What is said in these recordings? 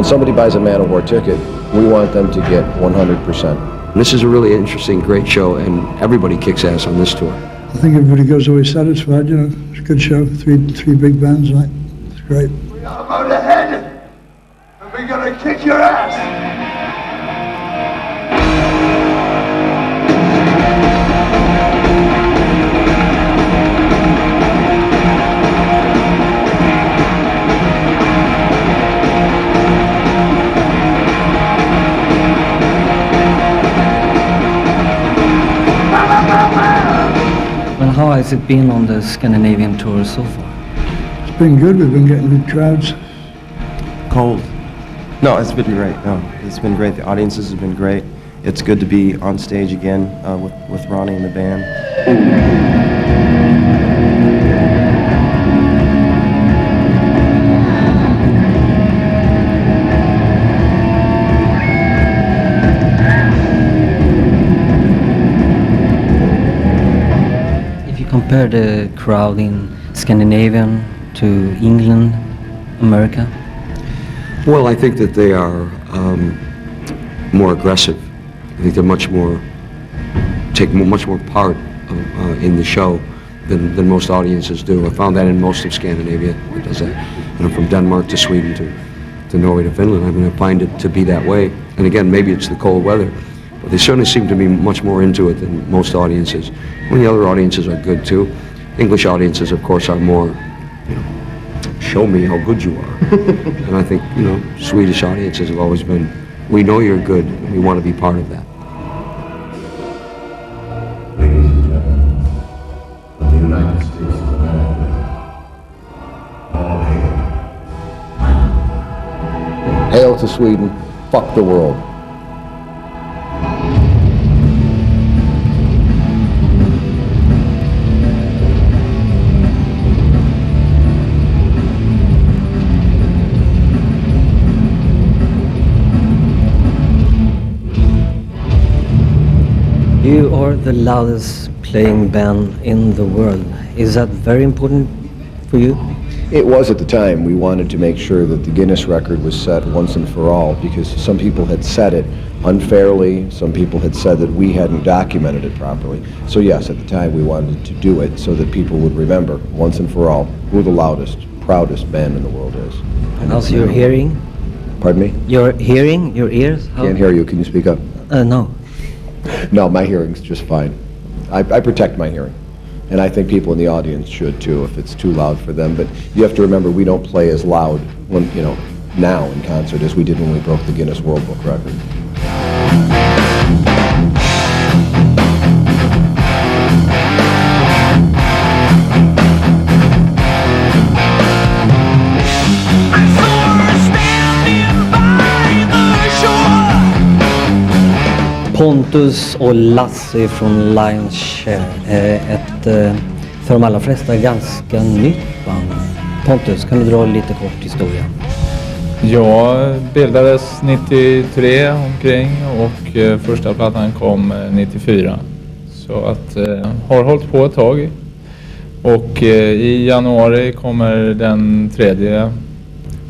When somebody buys a Manowar ticket, we want them to get 100%. This is a really interesting, great show, and everybody kicks ass on this tour. I think everybody goes away satisfied, you know. It's a good show, three big bands, right? It's great. We got Motörhead, and we're gonna kick your ass! Well, how has it been on the Scandinavian tour so far? It's been good. We've been getting good crowds. Cold. No, it's been great. No, it's been great. The audiences have been great. It's good to be on stage again with Ronnie and the band. Compare the crowd in Scandinavian to England, America? Well, I think that they are more aggressive. I think they're much more, much more part in the show than most audiences do. I found that in most of Scandinavia. It does that, you know, from Denmark to Sweden to Norway to Finland. I mean, I find it to be that way. And again, maybe it's the cold weather. But they certainly seem to be much more into it than most audiences. Well, the other audiences are good too. English audiences, of course, are more, you know, show me how good you are. And I think, you know, Swedish audiences have always been, we know you're good, and we want to be part of that. Ladies and gentlemen of the United States of America, all hail. Hail to Sweden, fuck the world. You are the loudest playing band in the world. Is that very important for you? It was at the time. We wanted to make sure that the Guinness record was set once and for all, because some people had said it unfairly, some people had said that we hadn't documented it properly. So yes, at the time we wanted to do it so that people would remember once and for all who the loudest, proudest band in the world is. And how's your hearing? Pardon me? Your hearing, your ears? How? Can't hear you. Can you speak up? No. No, my hearing's just fine. I protect my hearing. And I think people in the audience should too, if it's too loud for them. But you have to remember, we don't play as loud when, you know, now in concert as we did when we broke the Guinness World Book record. Pontus och Lasse från Lion's Share. Ett för de allra flesta ganska nytt band. Pontus, kan du dra lite kort historia? Jag bildades 93 omkring och första plattan kom 94. Så att har hållit på ett tag. Och i januari kommer den tredje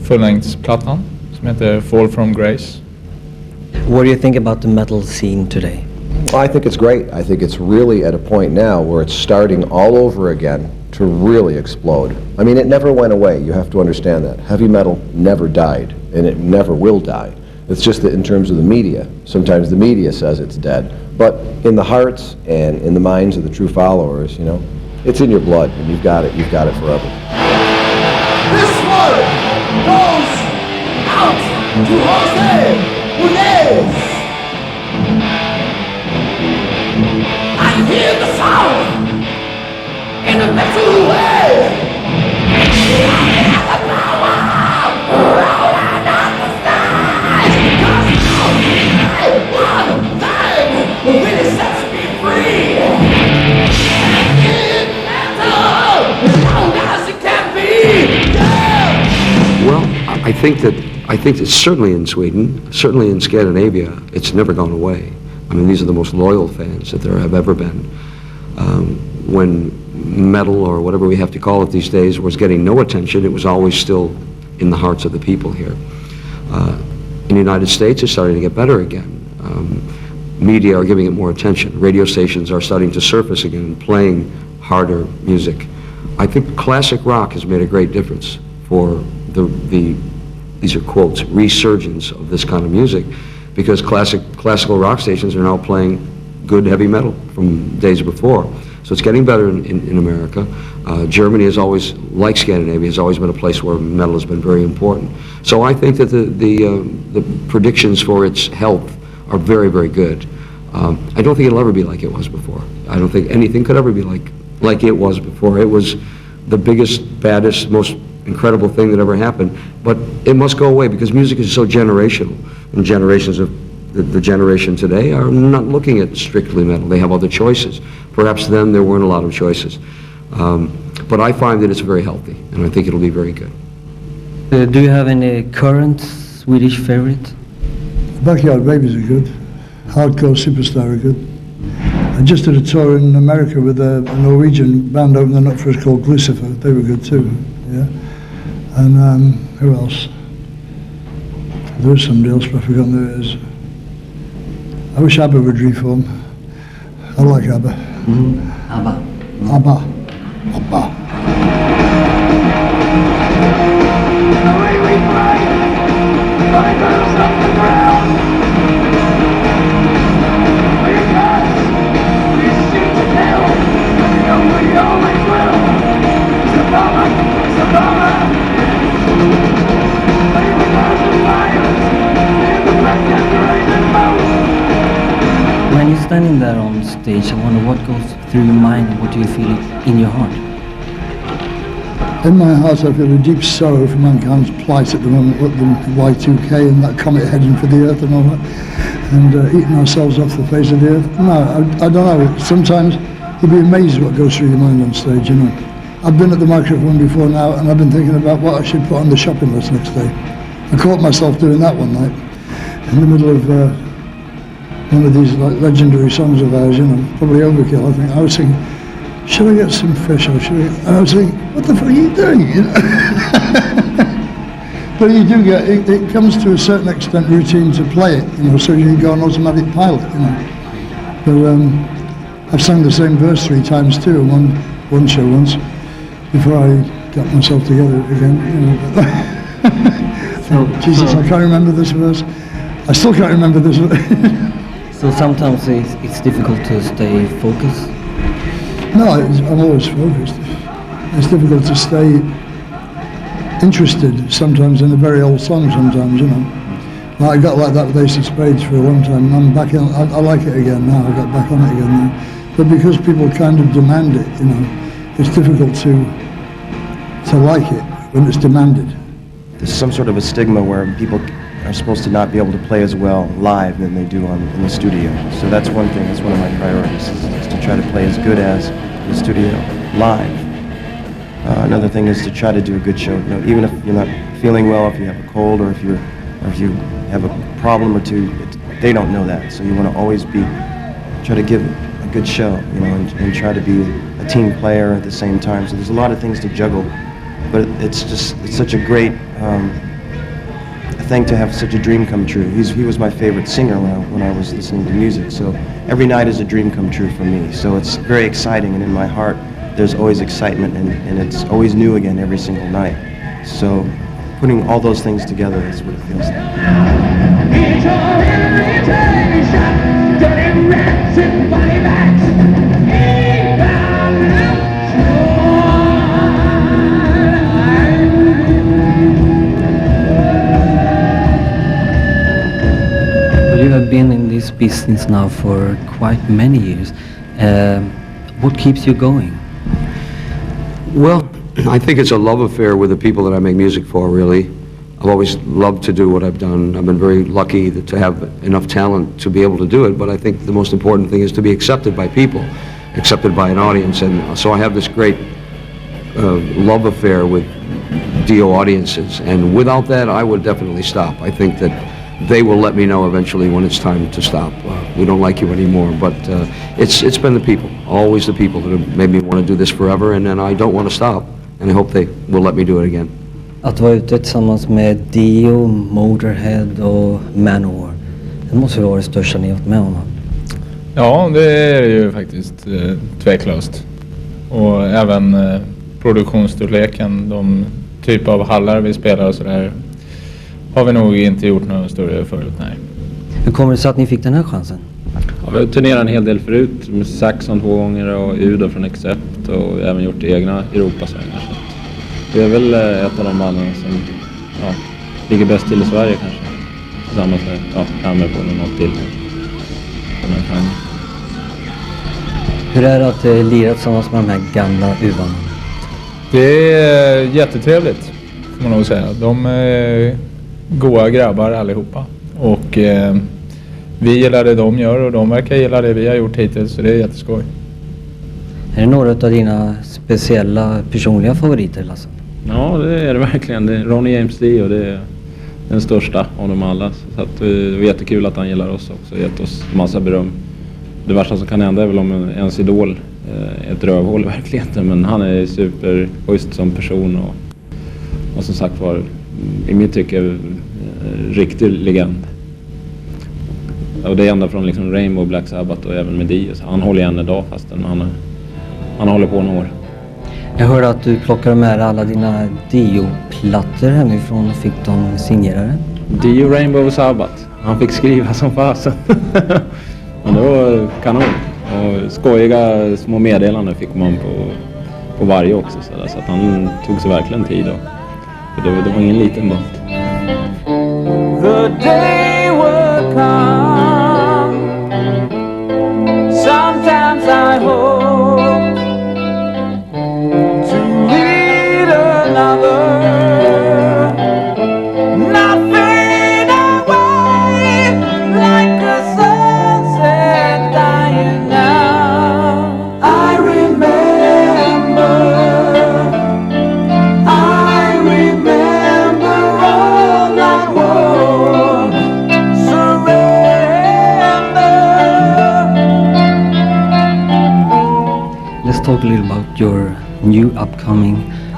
fullängdsplattan som heter Fall from Grace. What do you think about the metal scene today? I think it's great. I think it's really at a point now where it's starting all over again to really explode. I mean, it never went away. You have to understand that. Heavy metal never died, and it never will die. It's just that in terms of the media, sometimes the media says it's dead. But in the hearts and in the minds of the true followers, you know, it's in your blood, and you've got it forever. This one goes out to Jose! I hear the sound in a metal way. I hear the power rolling up the sky. Cause one thing really sets me free. It's metal as long as it can be. Yeah. Well, I think that certainly in Sweden, certainly in Scandinavia, it's never gone away. I mean, these are the most loyal fans that there have ever been. When metal, or whatever we have to call it these days, was getting no attention, it was always still in the hearts of the people here. in the United States, it's starting to get better again. Media are giving it more attention. Radio stations are starting to surface again and playing harder music. I think classic rock has made a great difference for these are quotes, resurgence of this kind of music, because classical rock stations are now playing good heavy metal from days before. So it's getting better in America. Germany has always, like Scandinavia, has always been a place where metal has been very important. So I think that the predictions for its health are very, very good. I don't think it'll ever be like it was before. I don't think anything could ever be like it was before. It was the biggest, baddest, most incredible thing that ever happened. But it must go away because music is so generational. And generations of the generation today are not looking at strictly metal. They have other choices. Perhaps then there weren't a lot of choices. But I find that it's very healthy, and I think it'll be very good. Do you have any current Swedish favorite? Backyard Babies are good. Hardcore Superstar are good. I just did a tour in America with a Norwegian band opening up for us called Lucifer. They were good too. Yeah. And who else? There was somebody else, but I've forgotten who it is. I wish ABBA would reform. I like ABBA. ABBA. ABBA. ABBA. The way we fight, fight us off the ground. We got, we shoot to hell, and you know we always will. Sabama, Sabama. Labor thousand lions, in the black decoration mode. When you're standing there on stage, I wonder what goes through your mind and what do you feel in your heart? In my heart, I feel a deep sorrow for mankind's plight at the moment with the Y2K and that comet heading for the Earth and all that, and eating ourselves off the face of the Earth. No, I don't know. Sometimes you'd be amazed what goes through your mind on stage, you know. I've been at the microphone before now, and I've been thinking about what I should put on the shopping list next day. I caught myself doing that one night, in the middle of one of these like legendary songs of ours, you know, probably overkill, I think. I was thinking, should I get some fish or should I get... And I was thinking, what the fuck are you doing? You know? But you do get, it comes to a certain extent routine to play it, you know, so you can go on automatic pilot, you know. But I've sung the same verse 3 times too in one show once, before I got myself together again, you know. Jesus, I can't remember this verse. I still can't remember this verse. So sometimes it's difficult to stay focused. No, I'm always focused. It's difficult to stay interested sometimes in a very old song sometimes, you know. Well, I got like that with Ace of Spades for a long time, and I'm back in, I like it again now, I got back on it again now. But because people kind of demand it, you know, it's difficult to like it when it's demanded. There's some sort of a stigma where people are supposed to not be able to play as well live than they do in the studio. So that's one thing, that's one of my priorities, is to try to play as good as the studio live. Another thing is to try to do a good show. You know, even if you're not feeling well, if you have a cold, or if you have a problem or two, they don't know that. So you want to always try to give a good show, you know, and try to be a team player at the same time. So there's a lot of things to juggle, but it's such a great thing to have such a dream come true. He was my favorite singer when I was listening to music, so every night is a dream come true for me. So it's very exciting, and in my heart there's always excitement, and it's always new again every single night. So putting all those things together is what it feels like. It's your irritation, dirty rats and body bags. You have been in this business now for quite many years. What keeps you going? Well, I think it's a love affair with the people that I make music for, really. I've always loved to do what I've done. I've been very lucky to have enough talent to be able to do it, but I think the most important thing is to be accepted by people, accepted by an audience, and so I have this great love affair with DO audiences, and without that I would definitely stop. I think that they will let me know eventually when it's time to stop. We don't like you anymore, but it's been the people, always the people that have made me want to do this forever, and then I don't want to stop, and I hope they will let me do it again. Att vara ute tillsammans med Dio, Motörhead och Manowar. Det måste vara det största ni varit med om. Ja, det är det ju faktiskt tveklöst. Och även produktionsstorleken, de typ av hallar vi spelar och sådär, har vi nog inte gjort något större förut, nej. Hur kommer det sig att ni fick den här chansen? Ja, vi har turnerat en hel del förut, med Saxon 2 gånger och Udo från Accept och även gjort egna Europasvängar. Så det är väl ett av de banden som ligger bäst till i Sverige kanske. Tillsammans med Hammerborn och något till. Hur är det att lira tillsammans med de här gamla uvarna? Det är jättetrevligt, får man nog säga. De är goa grabbar allihopa. Och vi gillar det de gör och de verkar gilla det vi har gjort hittills, så det är jätteskoj. Är det några av dina speciella personliga favoriter, Lasse? Ja, det är det verkligen. Det är Ronnie James Dio, det är den största av dem alla. Så att det var jättekul att han gillar oss också och gett oss massa beröm. Det värsta som kan hända är väl om ens idol är ett rövhål i verkligheten, men han är superschysst som person och som sagt var, i mitt tycke, riktig legend. Och det är ända från liksom Rainbow, Black Sabbath och även med Dio. Så han håller igen idag fastän han håller på några år. Jag hörde att du plockade med alla dina Dio-plattor hemifrån och fick dem signerade. Dio, Rainbow och Sabbath. Han fick skriva som fasen. Men det var kanon. Och skojiga små meddelanden fick man på varje också. Så att han tog sig verkligen tid. För det var ingen liten band. The day will come. Sometimes I hope to lead another, not fade away like a sunset dying now. I remember all that won't surrender. Let's talk a little about your new upcoming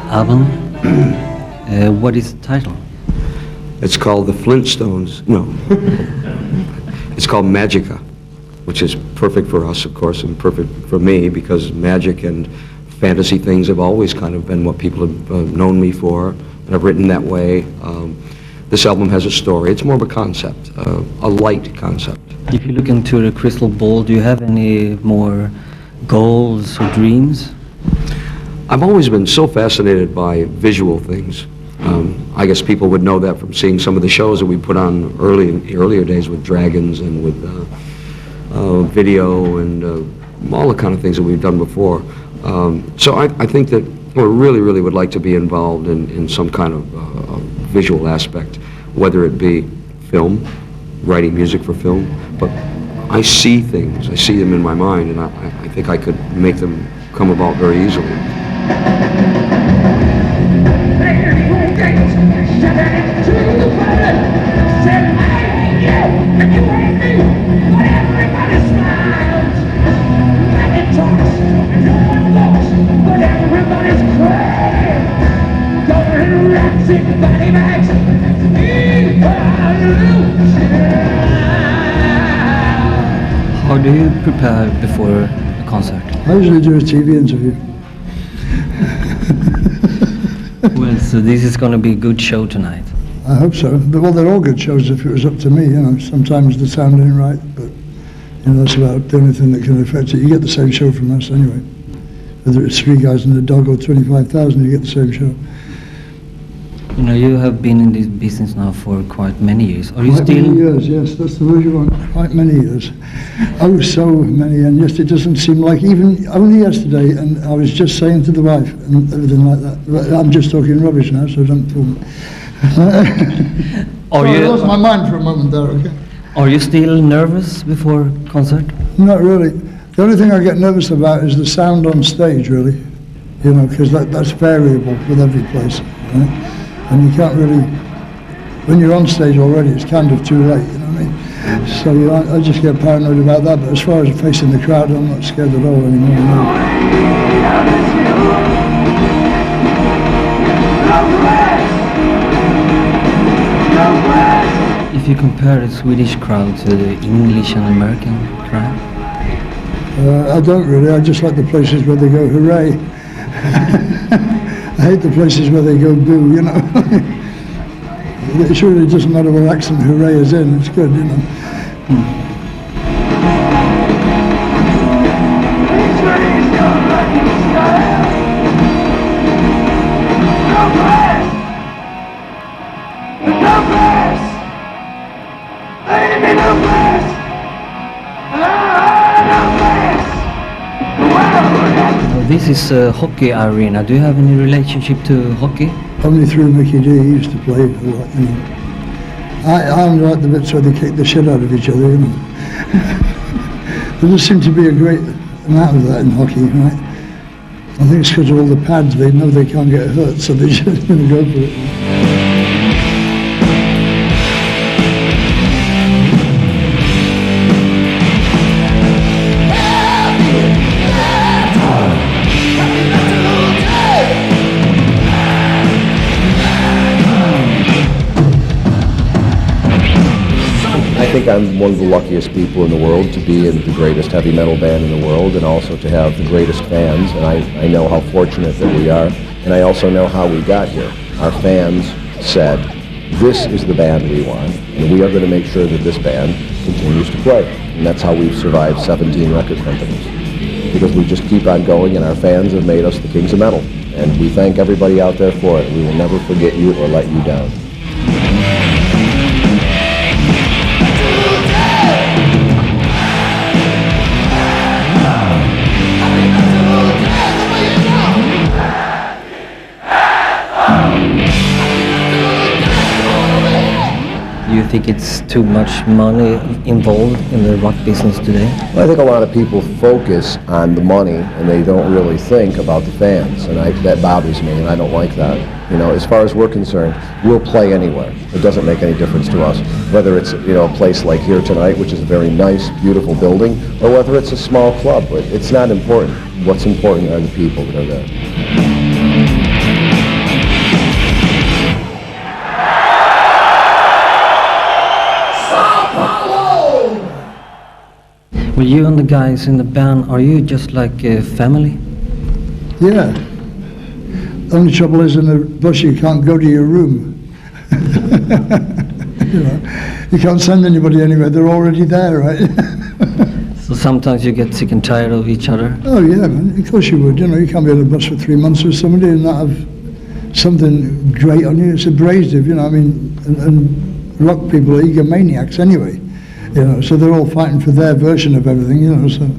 album. What is the title? It's called The Flintstones. No. It's called Magica, which is perfect for us, of course, and perfect for me because magic and fantasy things have always kind of been what people have known me for, and I've written that way. This album has a story. It's more of a concept, a light concept. If you look into the crystal ball, do you have any more goals or dreams? I've always been so fascinated by visual things. I guess people would know that from seeing some of the shows that we put on earlier days with dragons and with video and all the kind of things that we've done before. So I think that we really would like to be involved in some kind of visual aspect, whether it be film, writing music for film, but I see things, I see them in my mind, and I think I could make them come about very easily. How do you prepare before a concert? I usually do a TV interview. Well, so this is going to be a good show tonight. I hope so. But, well, they're all good shows if it was up to me, you know. Sometimes the sound ain't right, but, you know, that's about the only thing that can affect it. You get the same show from us anyway. Whether it's 3 Guys and a Dog or 25,000, you get the same show. You know, you have been in this business now for quite many years. Are you Quite still... many years, yes, that's the word you want. Quite many years. Oh, so many, and yes, it doesn't seem like even only yesterday, and I was just saying to the wife and everything like that. But I'm just talking rubbish now, so don't fool me. I lost my mind for a moment there, okay? Are you still nervous before concert? Not really. The only thing I get nervous about is the sound on stage, really. You know, because that's variable with every place, right? And you can't really, when you're on stage already, it's kind of too late, you know what I mean? So you know, I just get paranoid about that, but as far as facing the crowd, I'm not scared at all anymore. No. If you compare the Swedish crowd to the English and American crowd? I don't really. I just like the places where they go hooray. I hate the places where they go boo, you know. It really doesn't matter what accent hooray is in, it's good, you know. This is a hockey arena. Do you have any relationship to hockey? Only through Mickey D. He used to play a lot, you know. I only like the bits where they kick the shit out of each other, you know. There does seem to be a great amount of that in hockey, right? I think it's because of all the pads. They know they can't get hurt, so they're just going to go for it. I think I'm one of the luckiest people in the world to be in the greatest heavy metal band in the world, and also to have the greatest fans, and I know how fortunate that we are, and I also know how we got here. Our fans said, this is the band we want, and we are going to make sure that this band continues to play. And that's how we've survived 17 record companies, because we just keep on going, and our fans have made us the kings of metal. And we thank everybody out there for it. We will never forget you or let you down. Do you think it's too much money involved in the rock business today? Well, I think a lot of people focus on the money and they don't really think about the fans, and that bothers me, and I don't like that. You know, as far as we're concerned, we'll play anywhere. It doesn't make any difference to us, whether it's, you know, a place like here tonight, which is a very nice, beautiful building, or whether it's a small club. But it's not important. What's important are the people that are there. Well, you and the guys in the band, are you just like a family? Yeah. Only trouble is in the bus you can't go to your room. You know, you can't send anybody anywhere, they're already there, right? So sometimes you get sick and tired of each other? Oh yeah, man, of course you would. You know, you can't be on a bus for 3 months with somebody and not have something great on you. It's abrasive, you know, I mean, and rock people are egomaniacs anyway. You know, so they're all fighting for their version of everything, you know, so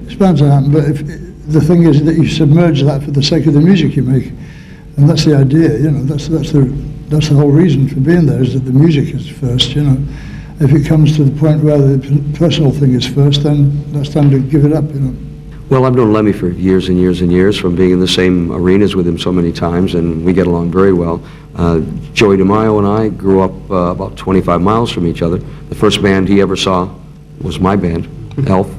it's bound to happen. But if the thing is that you submerge that for the sake of the music you make, and that's the idea, you know, that's the whole reason for being there, is that the music is first, you know. If it comes to the point where the personal thing is first, then that's time to give it up, you know. Well, I've known Lemmy for years and years and years, from being in the same arenas with him so many times, and we get along very well. Joey DeMaio and I grew up about 25 miles from each other. The first band he ever saw was my band, Elf,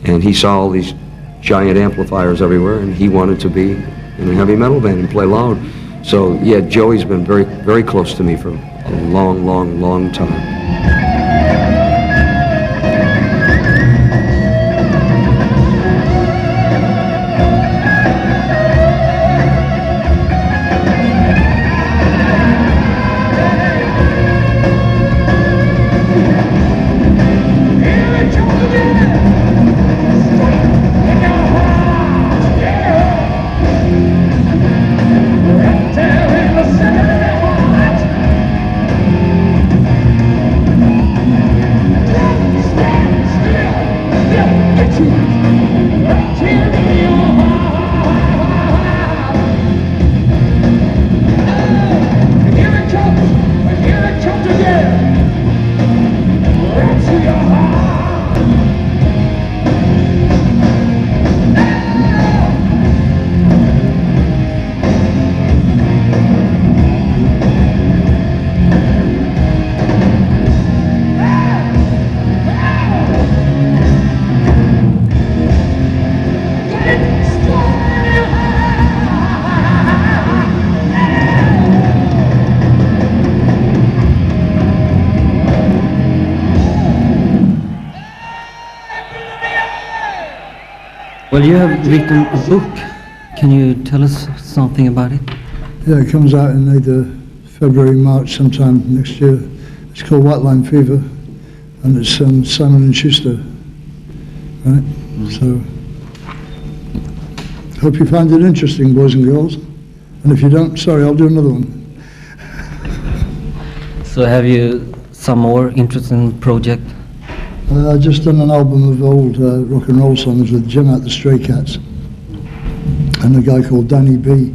and he saw all these giant amplifiers everywhere, and he wanted to be in a heavy metal band and play loud. So, yeah, Joey's been very, very close to me for a long, long, long time. Well, you have written a book. Can you tell us something about it? Yeah, it comes out in either February, March, sometime next year. It's called White Line Fever, and it's Simon and Schuster, right? So, hope you find it interesting, boys and girls. And if you don't, sorry, I'll do another one. So have you some more interesting project? I just done an album of old rock and roll songs with Jim at the Stray Cats and a guy called Danny B.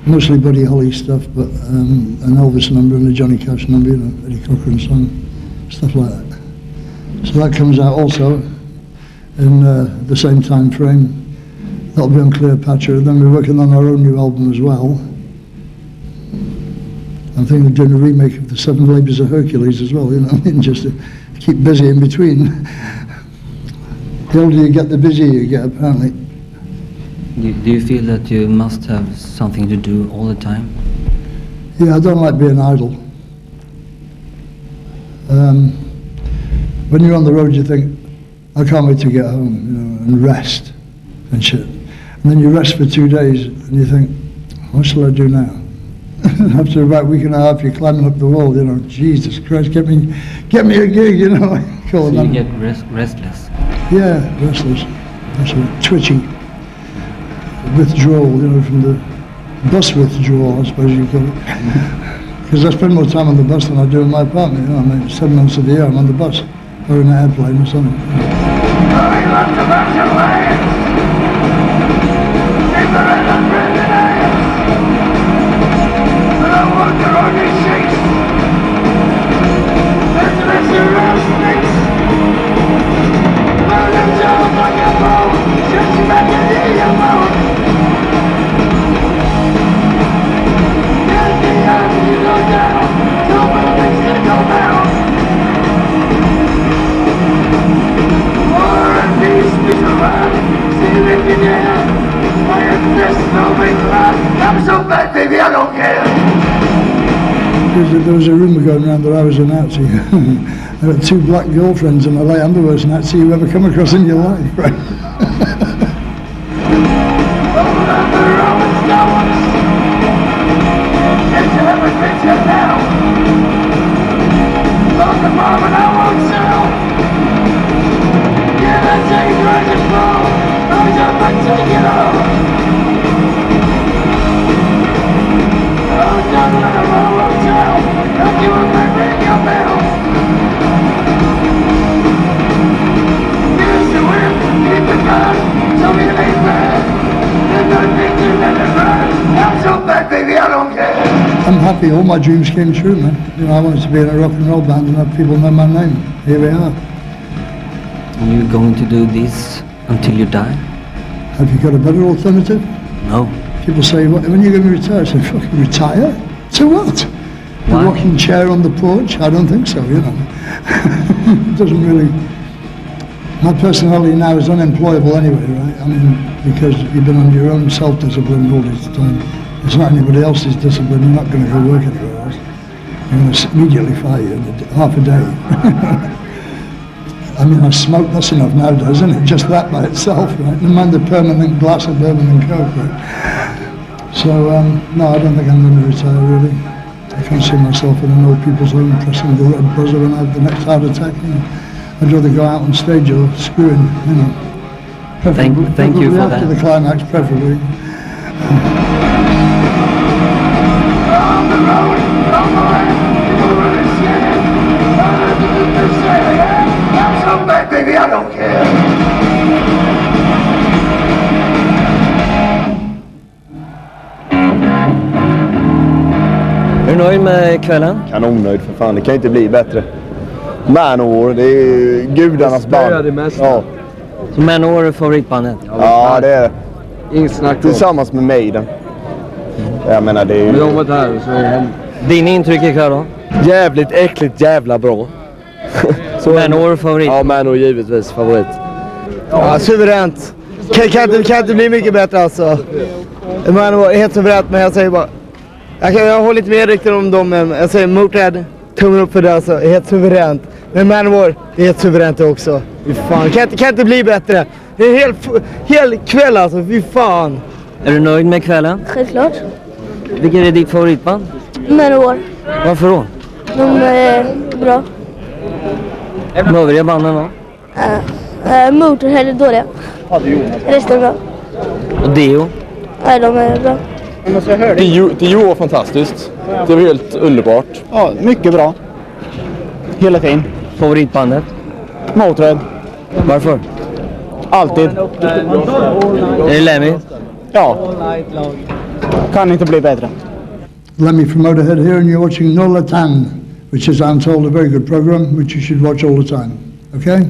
Mostly Buddy Holly stuff, but an Elvis number and a Johnny Cash number, you know, Eddie Cochran song, stuff like that. So that comes out also in the same time frame. That'll be on Cleopatra. Then we're working on our own new album as well. I'm thinking of doing a remake of the Seven Labours of Hercules as well, you know, just to keep busy in between. The older you get, the busier you get, apparently. Do you feel that you must have something to do all the time? Yeah, I don't like being idle. When you're on the road, you think, I can't wait to get home, you know, and rest and shit. And then you rest for 2 days, and you think, what shall I do now? After about a week and a half, you're climbing up the wall, you know, Jesus Christ, get me a gig, you know. So you get restless? Yeah, restless. That's right. Twitchy. Withdrawal, you know, from the bus withdrawal, I suppose you call it. Because I spend more time on the bus than I do in my apartment, you know, I mean, 7 months of the year I'm on the bus, or in an airplane or something. I'm so bad, baby, I don't care. There was a rumour going around that I was a Nazi. I got 2 black girlfriends and I'm the worst Nazi you've ever come across in your life, right? I'm happy, all my dreams came true, man. You know, I wanted to be in a rock and roll band and have people know my name. Here we are. Are you going to do this until you die? Have you got a better alternative? No. People say, when are you going to retire? I say, fucking retire? To what? Why? A rocking chair on the porch? I don't think so, you know. It doesn't really... My personality now is unemployable anyway, right? I mean, because you've been on your own self-discipline all this time. It's not anybody else's discipline. You're not going to go work anywhere else. They're going to immediately fire you in half a day. I mean, I smoke, that's enough nowadays, isn't it? Just that by itself, right? Never mind the permanent glass of bourbon and coke, right? So, no, I don't think I'm going to retire, really. I can't see myself in an old people's home pressing the red buzzer when I have the next heart attack. You know. I'd rather go out on stage or screwing, you know. Thank you for that. After the climax, preferably. Baby, I don't care. Är du nöjd med kvällen? Kanonnöjd för fan, det kan inte bli bättre. Manowar, det är gudarnas band. Det mesta. Ja. Så Manowar är favoritbandet? Ja, det är det. Inget snack om. Tillsammans med Maiden. Jag menar, det är ju... Men de var där så är det... Din intryck ikväll då? Jävligt äckligt, jävla bra. Manowar favorit? Ja, Manowar givetvis favorit. Ja, suveränt. Kan inte bli mycket bättre alltså. Manowar är helt suveränt, men jag säger bara... Jag håller inte med riktigt om dem, men jag säger Motörhead, tummen upp för det alltså, är helt suveränt. Men Manowar är helt suveränt också. Fan, kan inte bli bättre. Det är hel kväll alltså, fy fan. Är du nöjd med kvällen? Självklart. Vilket är ditt favoritband? Manowar. Varför då? De är bra. De övriga banden då? Motörhead är dåliga. Resten är bra. Och Dio? Nej, de är bra. Dio var fantastiskt. Det var helt underbart. Ja, mycket bra. Hela tiden. Favoritbandet? Motörhead. Varför? Alltid. Är det Lemmy? Ja. Kan inte bli bättre. Lemmy from Motörhead here, and you're watching Nollettan, which is, I'm told, a very good program, which you should watch all the time. Okay?